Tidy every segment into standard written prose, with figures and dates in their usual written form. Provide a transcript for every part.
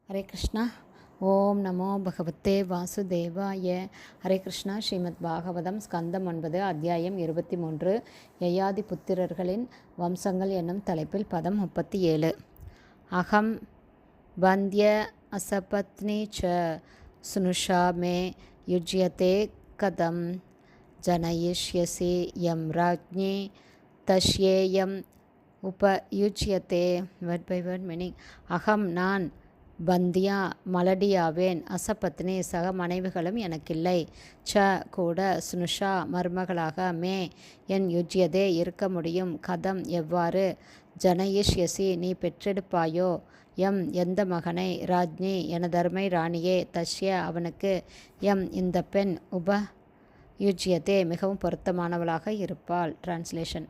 ஹரே கிருஷ்ணா. ஓம் நமோ பகவத்தே வாசுதேவாய. ஹரே கிருஷ்ணா. ஸ்ரீமத் பாகவதம் ஸ்கந்தம் 9 அத்தியாயம் 23 யயாதி புத்திரர்களின் வம்சங்கள் என்னும் தலைப்பில் பதம் 37. அகம் வந்திய அசபத்னி ச சுனுஷா மே யுஜ்யதே கதம் ஜனயிஷ்யசி யம் ராஜ்ஞி தஷ்யேயம் உபயுஜ்யதே. Word by word meaning. அகம் நான் பந்தியா மலடியாவேன், அசபத்னி சக மனைவிகளும் எனக்கில்லை, ச கூட சுனுஷா மருமகளாக, மே என் யுஜ்யதே இருக்க முடியும், கதம் எவ்வாறு, ஜனயிஷ்யசி நீ பெற்றெடுப்பாயோ, எம் எந்த மகனை, ராஜ்ஞி எனதருமை ராணியே, தஷ்ய அவனுக்கு, எம் இந்த பெண், உபயுஜ்யதே மிகவும் பொருத்தமானவளாக இருப்பாள். டிரான்ஸ்லேஷன்.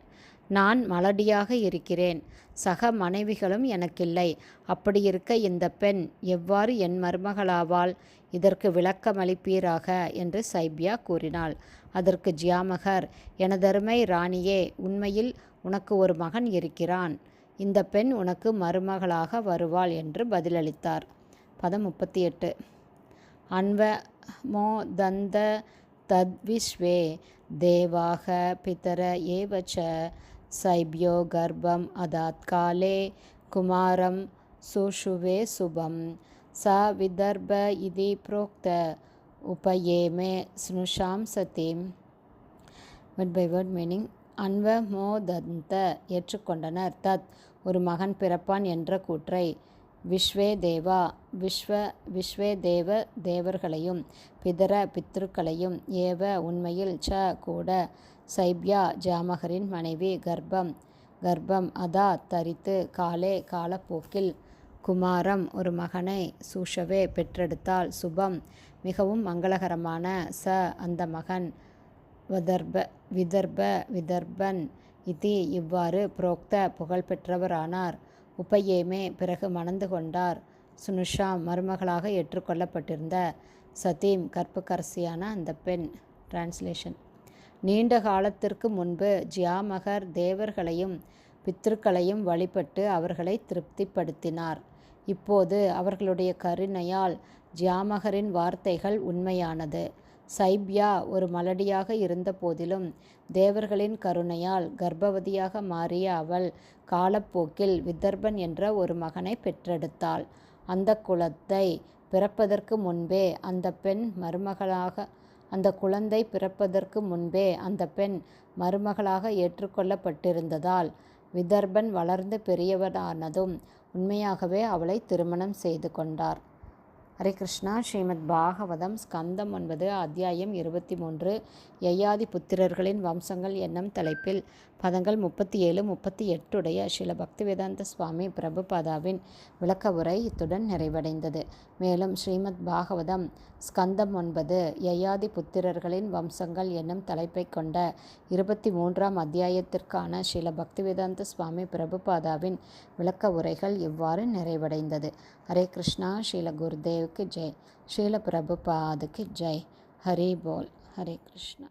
நான் மலடியாக இருக்கிறேன், சக மனைவிகளும் எனக்கில்லை, அப்படியிருக்க இந்த பெண் எவ்வாறு என் மருமகளாவாள், இதற்கு விளக்கமளிப்பீராக என்று சைப்யா கூறினாள். அதற்கு ஜியாமகர், எனதருமை ராணியே, உண்மையில் உனக்கு ஒரு மகன் இருக்கிறான், இந்த பெண் உனக்கு மருமகளாக வருவாள் என்று பதிலளித்தார். பதம் 38. அன்வமோதந்த தத்விஸ்வே தேவாக பிதர ஏவச்ச சைப்யோ கர்ப்பம் அதாத்காலே குமாரம் சுஷுவே சுபம் ச விதர்ப இதி புரோக்த உபயேமே ஸ்னுஷாம் சதீம். Word by word meaning. அன்வமோதந்த ஏற்றுக்கொண்டனர், தத் ஒரு மகன் பிறப்பான் என்ற கூற்றை, விஸ்வே தேவா விஸ்வே தேவ தேவர்களையும், பிதர பித்ருக்களையும், ஏவ உண்மையில், ச கூட, சைப்யா ஜாமகரின் மனைவி, கர்ப்பம் அதா தரித்து, காலே காலப்போக்கில், குமாரம் ஒரு மகனை, சூஷவே பெற்றெடுத்தால், சுபம் மிகவும் மங்களகரமான, ச அந்த மகன், விதர்பன் இதி இவ்வாறு, புரோக்த புகழ்பெற்றவரானார், உபயேமே பிறகு மணந்து கொண்டார், சுனுஷாம் மருமகளாக ஏற்றுக்கொள்ளப்பட்டிருந்த, சதீம் கற்புக்கரசியான அந்த பெண். டிரான்ஸ்லேஷன். நீண்ட காலத்திற்கு முன்பு ஜியாமகர் தேவர்களையும் பித்ருக்களையும் வழிபட்டு அவர்களை திருப்திப்படுத்தினார். இப்போது அவர்களுடைய கருணையால் ஜியாமகரின் வார்த்தைகள் உண்மையானது. சைப்யா ஒரு மலடியாக இருந்த போதிலும் தேவர்களின் கருணையால் கர்ப்பவதியாக மாறிய அவள் காலப்போக்கில் விதர்பன் என்ற ஒரு மகனை பெற்றெடுத்தாள். அந்த குழந்தை பிறப்பதற்கு முன்பே அந்த பெண் மருமகளாக ஏற்றுக்கொள்ளப்பட்டிருந்ததால், விதர்பன் வளர்ந்து பெரியவனானதும் உண்மையாகவே அவளை திருமணம் செய்து கொண்டார். ஹரே கிருஷ்ணா. ஸ்ரீமத் பாகவதம் ஸ்கந்தம் 9 அத்தியாயம் 23 யயாதி புத்திரர்களின் வம்சங்கள் என்னும் தலைப்பில் பதங்கள் 37, 38 உடைய ஸ்ரீல பக்திவேதாந்த சுவாமி பிரபுபாதாவின் விளக்க உரை இத்துடன் நிறைவடைந்தது. மேலும் ஸ்ரீமத் பாகவதம் ஸ்கந்தம் 9 யயாதி புத்திரர்களின் வம்சங்கள் என்னும் தலைப்பை கொண்ட 23ஆம் அத்தியாயத்திற்கான ஸ்ரீல பக்திவேதாந்த சுவாமி பிரபுபாதாவின் விளக்க உரைகள் இவ்வாறு நிறைவடைந்தது. ஹரே கிருஷ்ணா. ஸ்ரீல குருதேவுக்கு ஜெய். ஸ்ரீல பிரபுபாதுக்கு ஜெய். ஹரி போல். ஹரே கிருஷ்ணா.